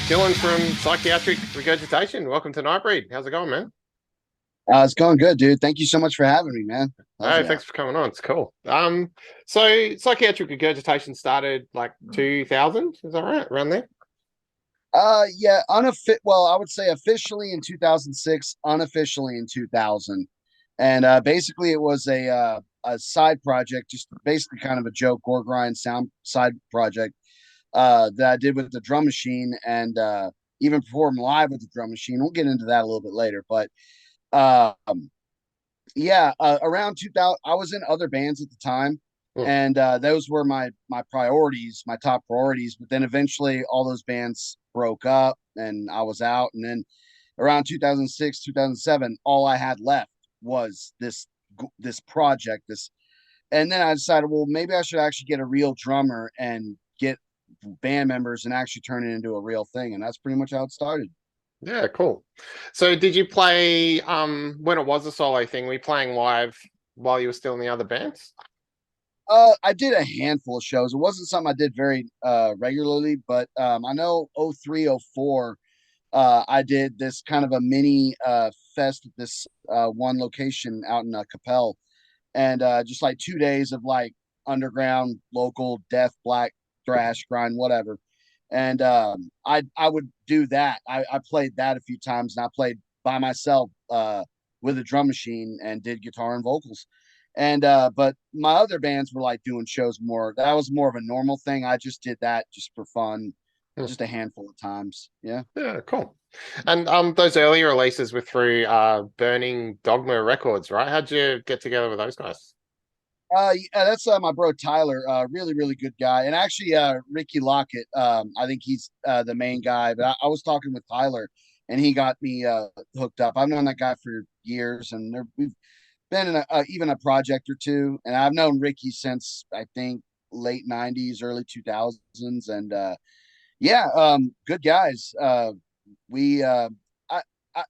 Dylan from Psychiatric Regurgitation. Welcome to Nightbreed. How's it going, man? It's going good, dude. Thank you so much for having me, man. How's Hey, it thanks going? for coming on. It's cool. So Psychiatric Regurgitation started like 2000, is that right? Around there? Yeah, well, I would say officially in 2006, unofficially in 2000. And basically it was a side project, just basically kind of a joke gore grind sound side project that I did with the drum machine and even performed live with the drum machine. We'll get into that a little bit later, but um yeah, around 2000, I was in other bands at the time, Hmm. and those were my priorities, my top priorities. But then eventually, all those bands broke up, and I was out. And then around 2006, 2007, all I had left was this project. And then I decided, well, maybe I should actually get a real drummer and get band members and actually turn it into a real thing. And that's pretty much how it started. Yeah, cool. So did you play when it was a solo thing, were you playing live while you were still in the other bands? I did a handful of shows. It wasn't something I did very regularly, but I know 03, 04, I did this kind of a mini fest at this one location out in Capel, and just like 2 days of like underground, local, death, black, thrash, grind, whatever. And I would do that. I played that a few times, and I played by myself with a drum machine and did guitar and vocals. And but my other bands were like doing shows more. That was more of a normal thing. I just did that just for fun, Hmm. just a handful of times. Yeah. Yeah, cool. And those early releases were through Burning Dogma Records, right? How'd you get together with those guys? Yeah, that's my bro Tyler. Really, really good guy. And actually, Ricky Lockett. I think he's the main guy. But I was talking with Tyler, and he got me hooked up. I've known that guy for years, and we've been in even a project or two. And I've known Ricky since I think late '90s, early 2000s, and yeah, good guys. We I,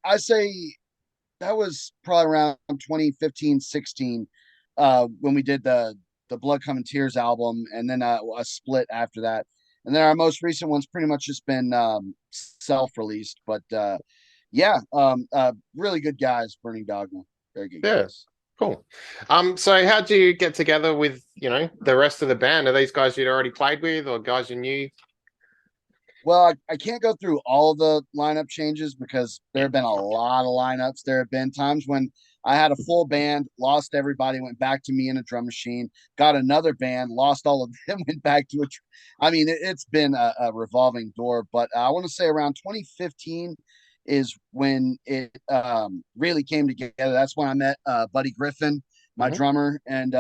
I say that was probably around 2015, 16, when we did the Blood Come in Tears album, and then a split after that. And then our most recent one's pretty much just been self-released. But yeah, really good guys, Burning Dogma. Very good Yeah, guys. cool. So how'd you get together with, the rest of the band? Are these guys you'd already played with or guys you knew? Well, I can't go through all the lineup changes because there Yeah. have been a lot of lineups. There have been times when I had a full band, lost everybody, went back to me in a drum machine, got another band, lost all of them, went back to I mean, it's been a revolving door, but I want to say around 2015 is when it really came together. That's when I met Buddy Griffin, my Hmm. drummer, and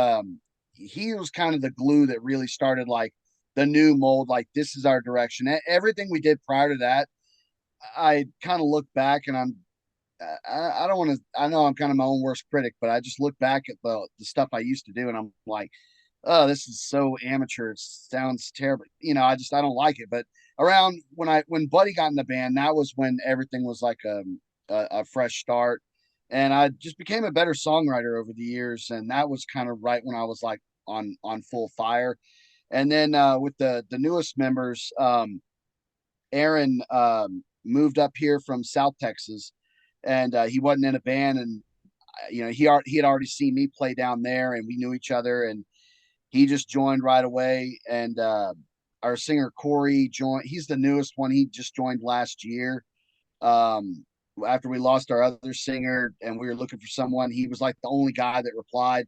he was kind of the glue that really started like the new mold, like this is our direction. Everything we did prior to that, I kind of look back and I don't want to, I know I'm kind of my own worst critic, but I just look back at the stuff I used to do and I'm like, oh, this is so amateur. It sounds terrible. I don't like it. But around when Buddy got in the band, that was when everything was like a fresh start. And I just became a better songwriter over the years. And that was kind of right when I was like on full fire. And then with the newest members, Aaron moved up here from South Texas, and he wasn't in a band, and he had already seen me play down there, and we knew each other, and he just joined right away. And our singer Corey joined. He's the newest one. He just joined last year. Um, After we lost our other singer, and we were looking for someone, he was like the only guy that replied.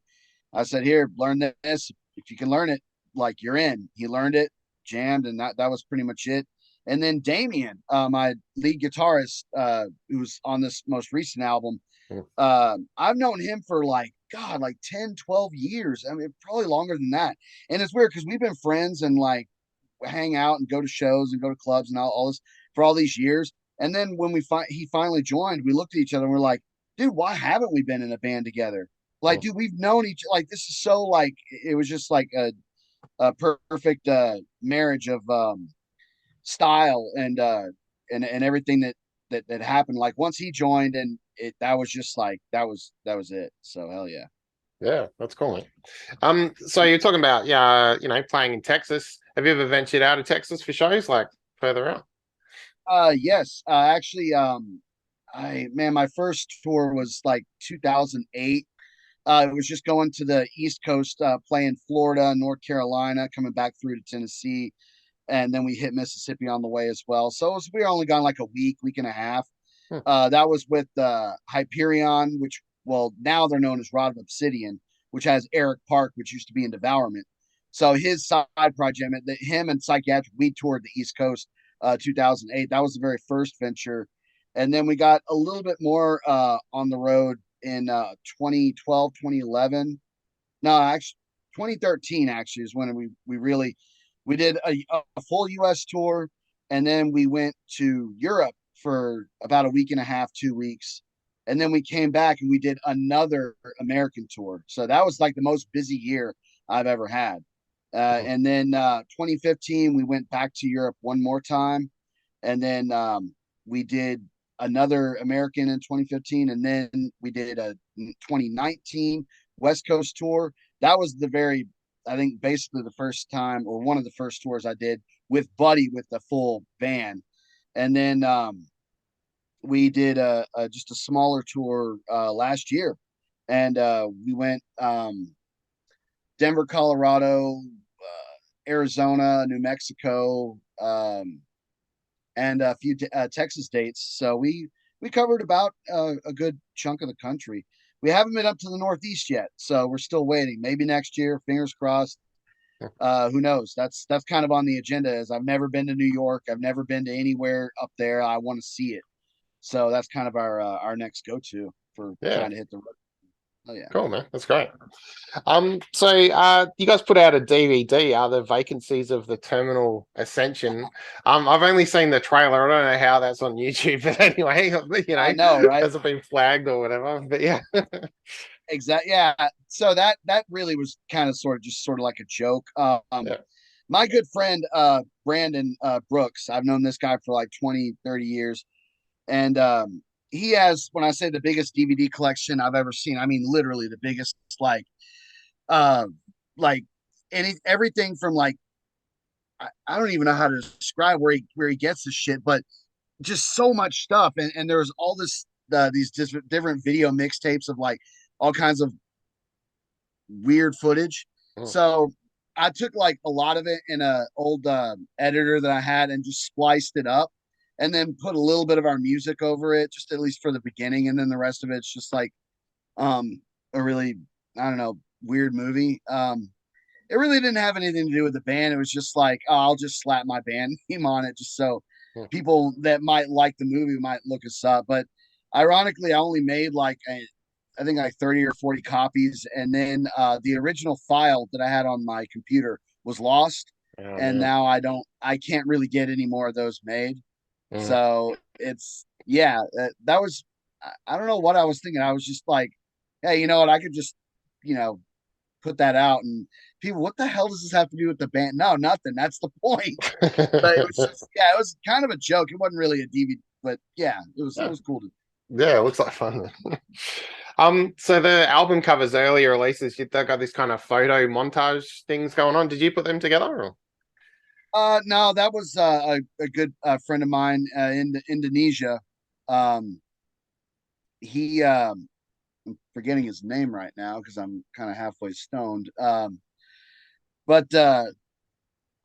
I said, "Here, learn this. If you can learn it, like you're in." He learned it, jammed, and that was pretty much it. And then Damien, my lead guitarist, who's on this most recent album, I've known him for like God, like 10, 12 years. I mean, probably longer than that. And it's weird because we've been friends and like hang out and go to shows and go to clubs and all this for all these years. And then when he finally joined, we looked at each other and we're like, dude, why haven't we been in a band together? Like, dude, we've known each like this is so like it was just like a perfect marriage of style and everything that happened. Like once he joined and that was just like that was it. So hell yeah. Yeah, that's cool, mate. So you're talking about, yeah, playing in Texas. Have you ever ventured out of Texas for shows, like further out? Yes. Actually, I man, my first tour was like 2008. It was just going to the East Coast, playing Florida, North Carolina, coming back through to Tennessee, and then we hit Mississippi on the way as well. So we were only gone like a week and a half. Hmm. That was with Hyperion, which, well, now they're known as Rod of Obsidian, which has Eric Park, which used to be in Devourment. So his side project, him and Psychiatric, we toured the East Coast, 2008. That was the very first venture. And then we got a little bit more on the road in 2012, 2011. No, actually, 2013 actually is when we really we did a full US tour, and then we went to Europe for about a week and a half, 2 weeks. And then we came back and we did another American tour. So that was like the most busy year I've ever had. And then 2015, we went back to Europe one more time. And then we did another American in 2015. And then we did a 2019 West Coast tour. That was I think basically the first time, or one of the first tours I did with Buddy with the full band. And then we did just a smaller tour last year. And we went Denver, Colorado, Arizona, New Mexico, and a few Texas dates. So we covered about a good chunk of the country. We haven't been up to the Northeast yet, so we're still waiting. Maybe next year, fingers crossed. Who knows? That's kind of on the agenda. As I've never been to New York, I've never been to anywhere up there. I want to see it. So that's kind of our next go to for Yeah, trying to hit the road. Oh yeah. cool, man. That's great. So you guys put out a DVD, the vacancies of the Terminal Ascension. I've only seen the trailer. I don't know how that's on YouTube, but anyway, I know, right? has it been flagged or whatever? But yeah. Exactly. Yeah. So that really was kind of sort of like a joke. Yeah. My good friend Brandon Brooks, I've known this guy for like 20, 30 years. And he has, when I say the biggest DVD collection I've ever seen, I mean literally the biggest, uh like everything from like I don't even know how to describe where he gets this shit, but just so much stuff. And there's all this these different video mixtapes of like all kinds of weird footage. Mm. So I took like a lot of it in a old editor that I had and just spliced it up, and then put a little bit of our music over it, just at least for the beginning, and then the rest of it's just like a really, I don't know, weird movie. It really didn't have anything to do with the band. It was just like, oh, I'll just slap my band name on it just so Mm. people that might like the movie might look us up. But ironically, I only made like I think like 30 or 40 copies, and then the original file that I had on my computer was lost, Oh, and man. now I can't really get any more of those made. Mm. So it's, yeah, that was, I don't know what I was thinking. I was just like, hey, you know what? I could just, you know, put that out, and people, what the hell does this have to do with the band? No, nothing. That's the point. But it was just, yeah, it was kind of a joke. It wasn't really a DVD, but yeah, it Yeah, was cool to. yeah, it looks like fun. So the album covers earlier releases, they got this kind of photo montage things going on. Did you put them together? Or? No, that was a good friend of mine in Indonesia. Um, he I'm forgetting his name right now because I'm kind of halfway stoned. But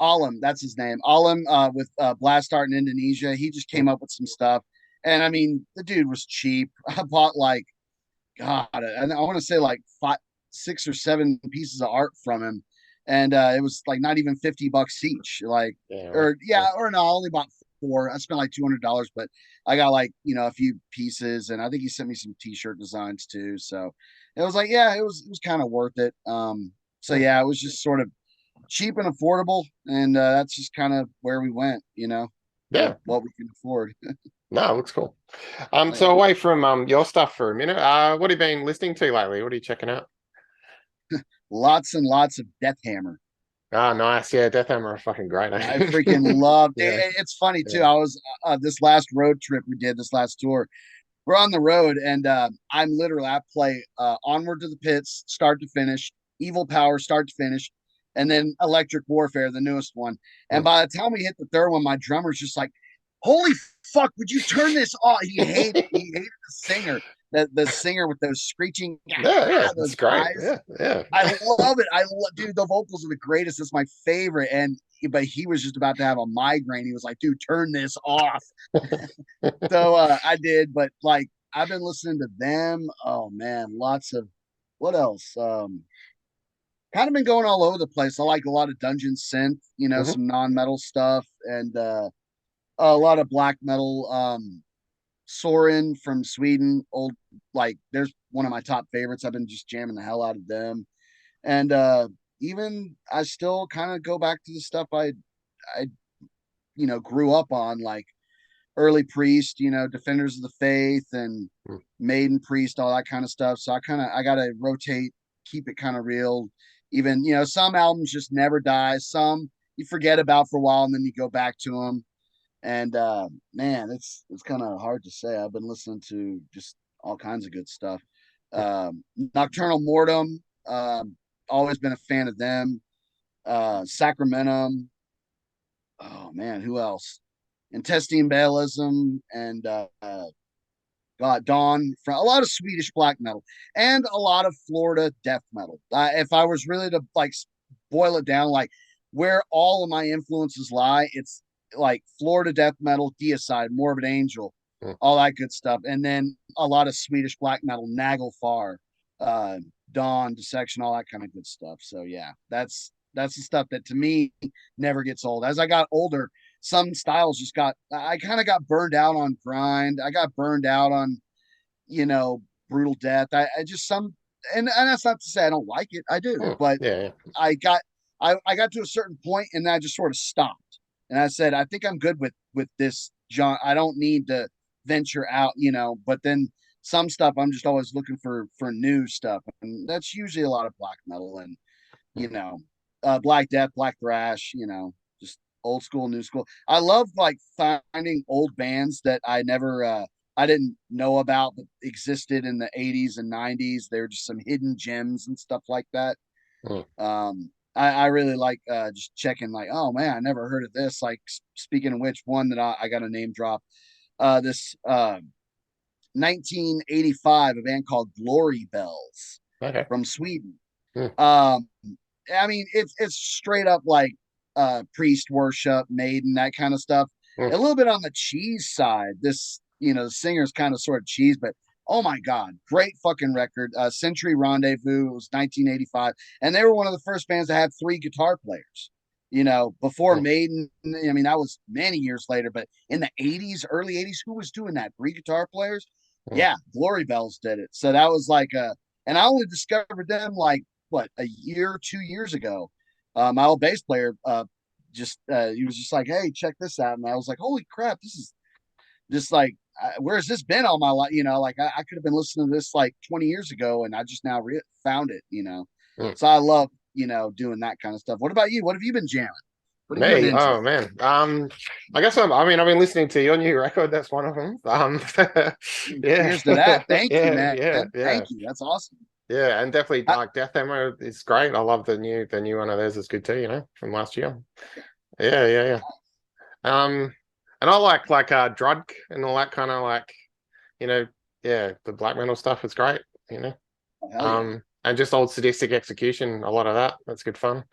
Alam, that's his name. Alam with Blast Art in Indonesia. He just came up with some stuff, and I mean, the dude was cheap. I bought like, God, and I want to say like 6 or 7 pieces of art from him, and it was like not even $50 each. Like, Yeah, right. or yeah, or no, I only bought 4. I spent like $200, but I got like, a few pieces, and I think he sent me some T-shirt designs too. So it was like, yeah, it was kind of worth it. So Hmm. yeah, it was just sort of cheap and affordable, and that's just kind of where we went, Yeah, what we can afford. no, it looks cool. Oh, So yeah. away from your stuff for a minute, what have you been listening to lately? What are you checking out? Lots and lots of Death Hammer. Ah, nice. Yeah, Death Hammer are fucking great. I Eh? freaking loved Yeah, it. It's funny too. yeah. I was this last road trip we did, this last tour. we're on the road, and I'm literally I play Onward to the Pits, start to finish, Evil Power, start to finish, and then Electric Warfare, the newest one. And by the time we hit the third one, my drummer's just like, "Holy fuck! Would you turn this off?" He hated the singer, the singer with those screeching, Yeah, those it's great. eyes. Yeah. I love it. Dude, the vocals are the greatest. It's my favorite. But he was just about to have a migraine. He was like, "Dude, turn this off." So I did, but like I've been listening to them. Oh man, lots of what else? Kind of been going all over the place. I like a lot of dungeon synth, Hmm. some non-metal stuff, and a lot of black metal. Soren from Sweden, old like there's one of my top favorites. I've been just jamming the hell out of them. And even I still kind of go back to the stuff I grew up on, like early Priest, Defenders of the Faith and Maiden Priest, all that kind of stuff. So I gotta rotate, keep it kind of real. Even some albums just never die. Some you forget about for a while and then you go back to them. And man, it's kind of hard to say. I've been listening to just all kinds of good stuff. Nocturnal Mortem, always been a fan of them. Sacramentum. Oh man, who else? Intestine Balism and God Dawn. From a lot of Swedish black metal and a lot of Florida death metal. If I was really to like boil it down, like where all of my influences lie, it's like Florida death metal, Deicide, Morbid Angel, all that good stuff, and then a lot of Swedish black metal, Nagelfar, uh, Dawn, Dissection, all that kind of good stuff. So yeah, that's the stuff that to me never gets old. As I got older, some styles just I kind of got burned out on grind. I got burned out on, you know, brutal death. I just and that's not to say I don't like it. I do, but Yeah. I got I got to a certain point and I just sort of stopped. And I said, I think I'm good with this John. I don't need to venture out, but then some stuff I'm just always looking for new stuff. And that's usually a lot of black metal and, you know, Black Death, Black Thrash, just old school, new school. I love like finding old bands that I didn't know about but existed in the 80s and 90s. They're just some hidden gems and stuff like that. Mm. I really like just checking like, oh man, I never heard of this. Like speaking of which, one that I got a name drop. This 1985, a band called Glory Bells Okay. from Sweden. Mm. Um, I mean, it's straight up like priest worship, maiden, that kind of stuff. Mm. A little bit on the cheese side. This, the singer's kind of sort of cheese, but oh my god, great fucking record. Century Rendezvous, it was 1985, and they were one of the first bands that had three guitar players. Before Mm. Maiden, I mean, that was many years later, but in the 80s, early 80s, who was doing that? Three guitar players? Mm. Yeah, Glory Bells did it. So that was like and I only discovered them like what, a year, 2 years ago. My old bass player just he was just like, "Hey, check this out," and I was like, "Holy crap, this is just like where's this been all my life?" Like I could have been listening to this like 20 years ago, and I just now found it. Mm. So I love doing that kind of stuff. What about you? What have you been jamming? What have you been Me, into? oh man. I guess I mean, I've been listening to your new record. That's one of them. Yeah, Cheers to that. Thank you, man. yeah. Thank you. That's awesome. Yeah, and definitely I, Dark Death Ammo is great. I love the new one of theirs is good too, from last year. Yeah. Um, and I like Drug and all that kind of like, you know, yeah, the black metal stuff is great. oh, hell yeah. And just old Sadistic Execution, a lot of that. That's good fun.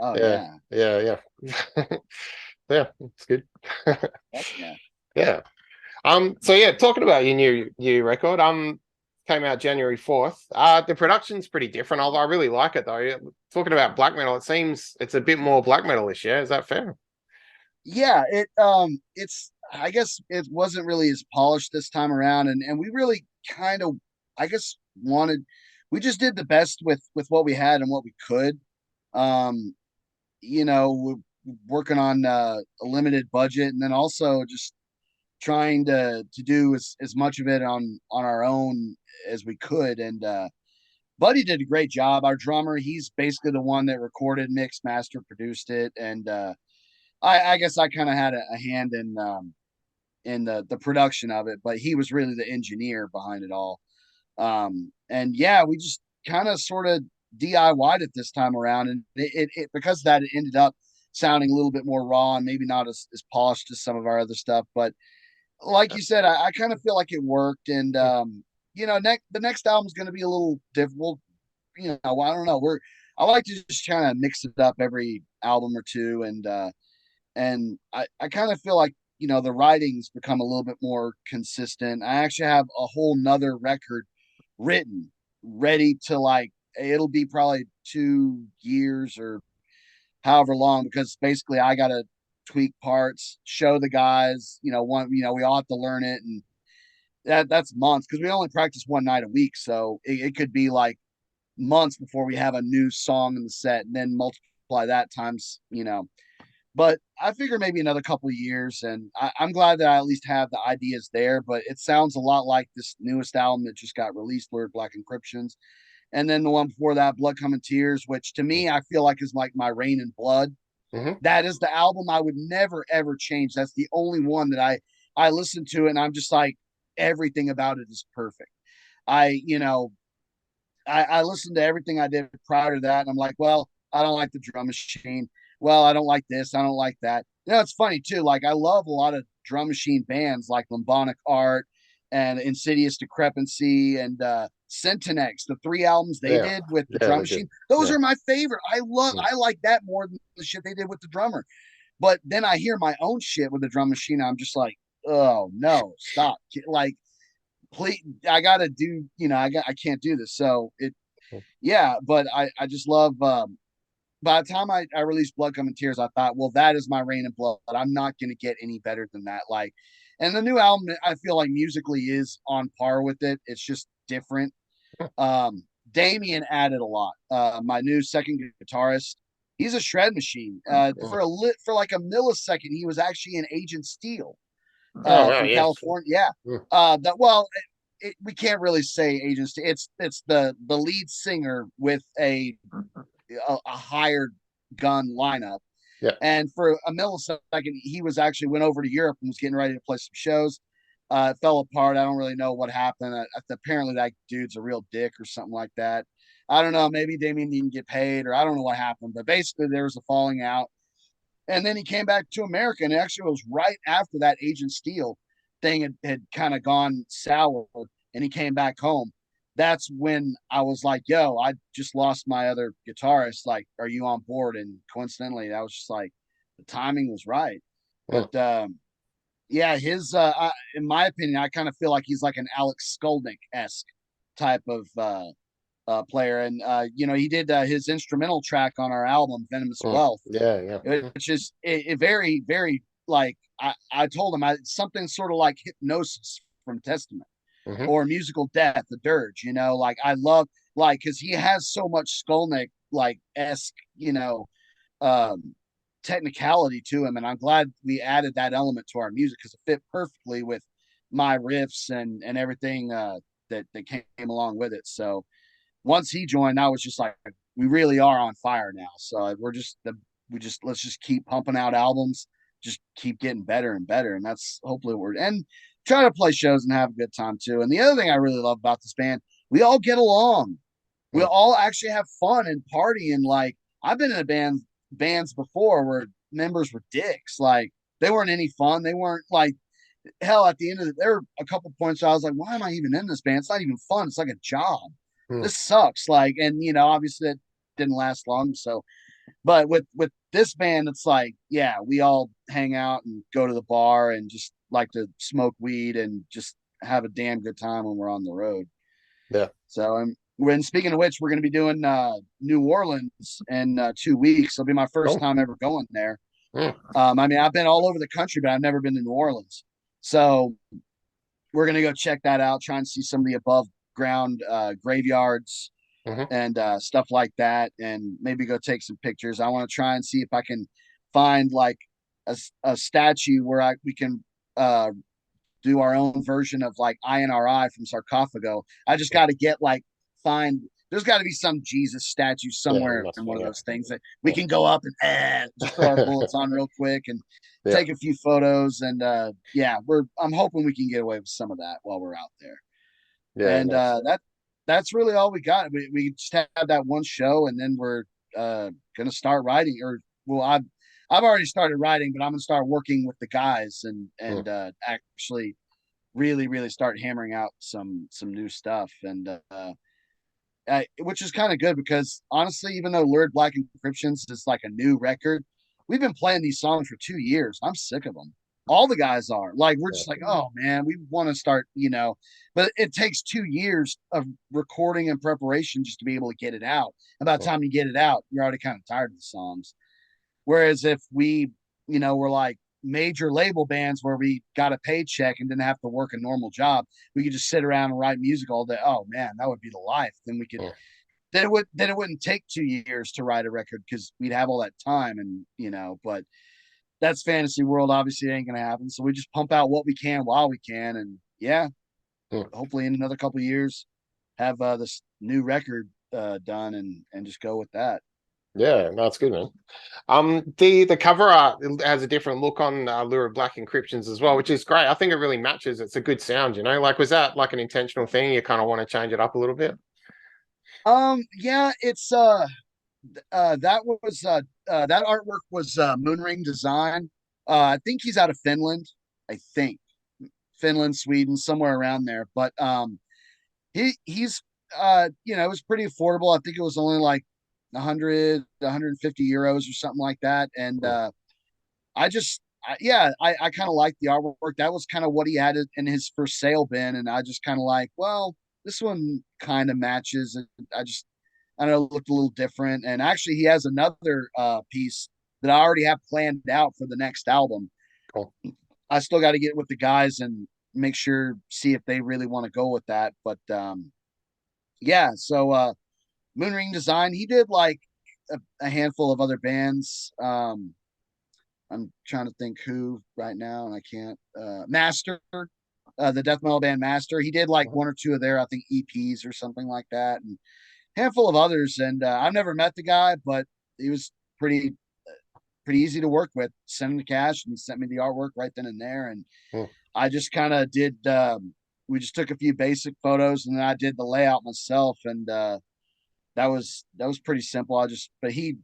Oh Yeah, yeah. yeah. Yeah, it's good. Heck yeah. Yeah. So yeah, talking about your new record, came out January 4th. The production's pretty different. I really like it though. Talking about black metal, it seems it's a bit more black metal-ish, yeah? Is that fair? Yeah, it's I guess it wasn't really as polished this time around, and we really kind of I guess wanted we just did the best with what we had and what we could. Um, we're working on a limited budget, and then also just trying to do as much of it on our own as we could. And Buddy did a great job. Our drummer, he's basically the one that recorded, mixed, master, produced it, and I guess I kind of had a hand in in the production of it, but he was really the engineer behind it all. And yeah, we just kind of sort of DIY'd it this time around, and it because of that, it ended up sounding a little bit more raw and maybe not as polished as some of our other stuff. But like you said, I kind of feel like it worked, and the next album's going to be a little difficult. I don't know. I like to just kind of mix it up every album or two, and I kind of feel like the writing's become a little bit more consistent. I actually have a whole nother record written, ready to like. It'll be probably 2 years or however long, because basically I got to tweak parts, show the guys. We all have to learn it, and that's months because we only practice one night a week, so it could be like months before we have a new song in the set, and then multiply that times. But I figure maybe another couple of years, and I'm glad that I at least have the ideas there. But it sounds a lot like this newest album that just got released, Lurid Black Encryptions, and then the one before that, Blood Come in Tears, which to me I feel like is like my Rain and Blood. Mm-hmm. That is the album I would never ever change. That's the only one that I listen to, and I'm just like, everything about it is perfect. I you know I listened to everything I did prior to that, and I'm like, well, I don't like the drum machine. Well, I don't like this. I don't like that. It's funny too. Like, I love a lot of drum machine bands like Lambonic Art and Insidious Decrepancy and Centinex. The 3 albums they Yeah, did with the yeah, drum they did. machine, those Yeah. are my favorite. I like that more than the shit they did with the drummer. But then I hear my own shit with the drum machine. I'm just like, oh no, stop. Like, please, I gotta do, I can't do this. So yeah, but I just love, by the time I released Blood Come in Tears, I thought, well, that is my Rain and Blood. I'm not going to get any better than that. Like, and the new album, I feel like musically is on par with it. It's just different. Damien added a lot. My new second guitarist, he's a shred machine. For like a millisecond, he was actually an Agent Steel Oh wow, from yes. California. Yeah. Mm. We can't really say Agent Steel. It's the lead singer with a hired gun lineup. Yeah. And for a millisecond, he was actually went over to Europe and was getting ready to play some shows. It fell apart. I don't really know what happened. Apparently, that dude's a real dick or something like that. I don't know. Maybe Damien didn't get paid, or I don't know what happened. But basically, there was a falling out. And then he came back to America, and actually, it was right after that Agent Steel thing had kind of gone sour, and he came back home. That's when I was like, yo, I just lost my other guitarist. Like, are you on board? And coincidentally, I was just like, the timing was right. Mm. But yeah, in my opinion, I kind of feel like he's like an Alex Skolnick-esque type of player. And he did his instrumental track on our album, Venomous Mm. Wealth, Yeah, yeah. which is very, very, like, I told him something sort of like Hypnosis from Testament, Mm-hmm. or Musical Death, the Dirge. Like, I love, like, because he has so much Skolnick like esque, um, technicality to him, and I'm glad we added that element to our music because it fit perfectly with my riffs and everything that came along with it. So once he joined, I was just like, we really are on fire now. So let's just keep pumping out albums, just keep getting better and better, and that's hopefully what we're and try to play shows and have a good time too. And the other thing I really love about this band, we all get along. We Mm. all actually have fun and party. And like, I've been in bands before where members were dicks. Like, they weren't any fun. They weren't like, hell, at the end of it, there were a couple points where I was like, why am I even in this band? It's not even fun. It's like a job. Mm. This sucks. Like, and obviously it didn't last long. So, but with this band, it's like, yeah, we all hang out and go to the bar and just like to smoke weed and just have a damn good time when we're on the road. Yeah. So, when speaking of which, we're going to be doing New Orleans in 2 weeks. It'll be my first Oh. time ever going there. Mm. I mean, I've been all over the country, but I've never been to New Orleans. So we're going to go check that out, try and see some of the above ground graveyards Mm-hmm. and stuff like that, and maybe go take some pictures. I want to try and see if I can find like a statue where we can do our own version of like INRI from Sarcophago. I just got to find there's got to be some Jesus statue Yeah, somewhere must in be. one of Yeah, those things that we can go up and just throw our bullets on real quick and yeah, take a few photos. And yeah, I'm hoping we can get away with some of that while we're out there. yeah. And Nice. that's really all we got. We just had that one show, and then we're gonna start writing. Or well, I've already started writing, but I'm gonna start working with the guys and Mm, actually really start hammering out some new stuff. And which is kind of good because honestly, even though Lurid Black Encryptions is like a new record, we've been playing these songs for 2 years. I'm sick of them. All the guys are like, we're yeah, just like, oh man, we want to start, but it takes 2 years of recording and preparation just to be able to get it out. And by the mm, time you get it out, you're already kind of tired of the songs. Whereas if we, we're like major label bands where we got a paycheck and didn't have to work a normal job, we could just sit around and write music all day. Oh man, that would be the life. Then we could mm. then it wouldn't take 2 years to write a record because we'd have all that time. And but that's fantasy world. Obviously it ain't gonna happen, so we just pump out what we can while we can. And yeah, Mm. hopefully in another couple of years have this new record done and just go with that. Yeah, no, it's good, man. The cover art has a different look on Lure of Black Encryptions as well, which is great. I think it really matches. It's a good sound, you know. Like, was that like an intentional thing? You kind of want to change it up a little bit? Yeah, it's that artwork was Moonring Design. I think he's out of Finland. I think Finland, Sweden, somewhere around there. But he's it was pretty affordable. I think it was only like 150 euros or something like that. And Mm. I kind of liked the artwork. That was kind of what he had in his for sale bin, and I just kind of like, well, this one kind of matches. And I don't know, looked a little different. And actually, he has another piece that I already have planned out for the next album. Cool. I still got to get with the guys and make sure, see if they really want to go with that. But yeah, so Moonring Design, he did like a handful of other bands. I'm trying to think who right now, and I can't. Master, the death metal band Master, he did like one or two of their, I think, EPs or something like that, and handful of others. And I've never met the guy, but he was pretty easy to work with. Sent him the cash, and he sent me the artwork right then and there. And Mm. I just kind of did. We just took a few basic photos, and then I did the layout myself. And that was pretty simple. But he,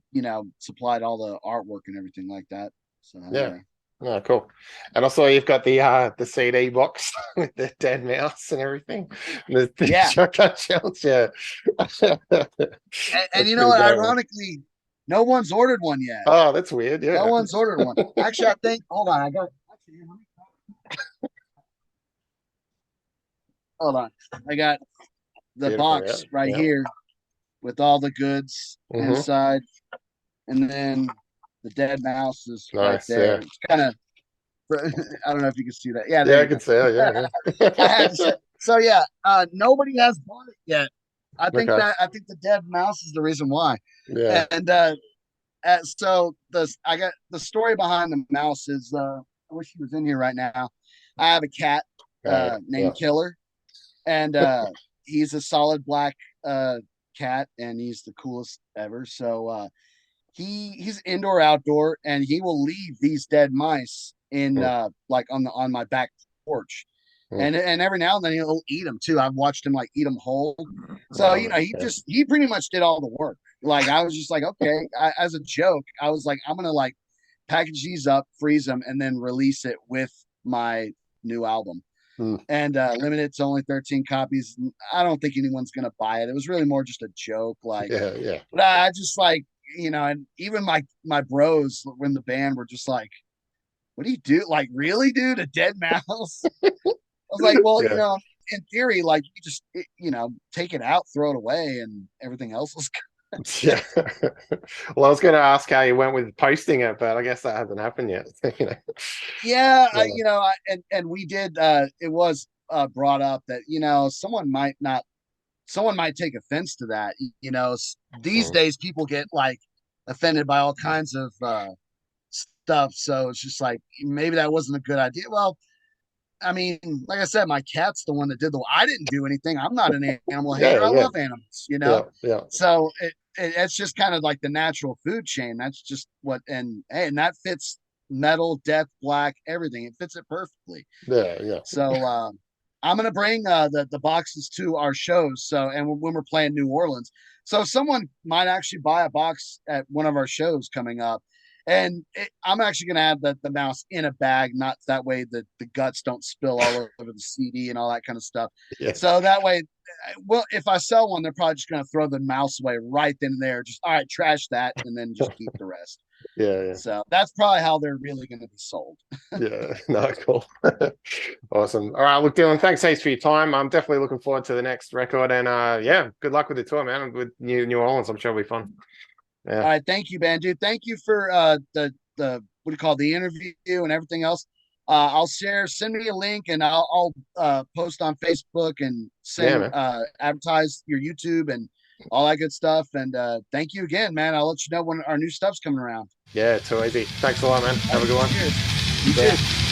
supplied all the artwork and everything like that. So Yeah. yeah. No, cool. And also you've got the CD box with the dead mouse and everything. The Yeah. shotgun shells, yeah. And That's you know pretty what? great, man. Ironically, no one's ordered one yet. Oh, that's weird. No Yeah. one's ordered one. Actually, I think. Hold on. I got. Actually, hold on. I got the Beautiful. Yeah. box right Yeah. here with all the goods Hmm. inside, and then the dead mouse is right Nice. there. Yeah. It's kind of. I don't know if you can see that. Yeah, there Yeah, I you could go. say, yeah, I had to say. yeah. So yeah, nobody has bought it yet. Okay. I think the dead mouse is the reason why. Yeah. And so I got the story behind the mouse is I wish he was in here right now. I have a cat Yeah. named Killer, and he's a solid black cat, and he's the coolest ever. So he's indoor outdoor, and he will leave these dead mice in Mm, like on my back porch. mm. And every now and then he'll eat them too. I've watched him like eat them whole. So Oh, yeah. he pretty much did all the work. Like I was just like, okay, as a joke, I was like, I'm gonna like package these up, freeze them, and then release it with my new album. Mm. And limit it to only 13 copies. I don't think anyone's gonna buy it. It was really more just a joke. Like, Yeah. Yeah. but I just like, and even my bros when the band were just like, "What do you do? Like, really, dude? A dead mouse?" I was like, "Well, Yeah. in theory, like you just take it out, throw it away, and everything else was." Yeah. Well, I was going to ask how you went with posting it, but I guess that hasn't happened yet. You know. Yeah, Yeah. and we did. It was brought up that someone might take offense to that. These Mm. days people get like offended by all kinds of stuff. So it's just like maybe that wasn't a good idea. Well, I mean, like I said, my cat's the one that did the. I didn't do anything. I'm not an animal hater. Yeah, I yeah, love animals, you know. yeah, yeah, So it's just kind of like the natural food chain. That's just what, and hey, and that fits metal, death, black, everything. It fits it perfectly. yeah, yeah. So I'm gonna bring the boxes to our shows. So and when we're playing New Orleans, so someone might actually buy a box at one of our shows coming up. And I'm actually going to have the mouse in a bag, not that way the guts don't spill all over the CD and all that kind of stuff. Yeah, So that way, well, if I sell one, they're probably just going to throw the mouse away right then and there. Just all right, trash that, and then just keep the rest. yeah, yeah. So that's probably how they're really going to be sold. Yeah, no, cool. Awesome. All right, look, Dylan, thanks heaps for your time. I'm definitely looking forward to the next record, and yeah, good luck with the tour, man. With New Orleans, I'm sure it'll be fun. All Yeah, right, thank you, Banjo. Thank you for the what do you call the interview and everything else. I'll share. Send me a link, and I'll post on Facebook and yeah, send man. advertise your YouTube and all that good stuff. And thank you again, man. I'll let you know when our new stuff's coming around. Yeah, too easy. Thanks a lot, man. All Have a right, good one. cheers. You See ya. too.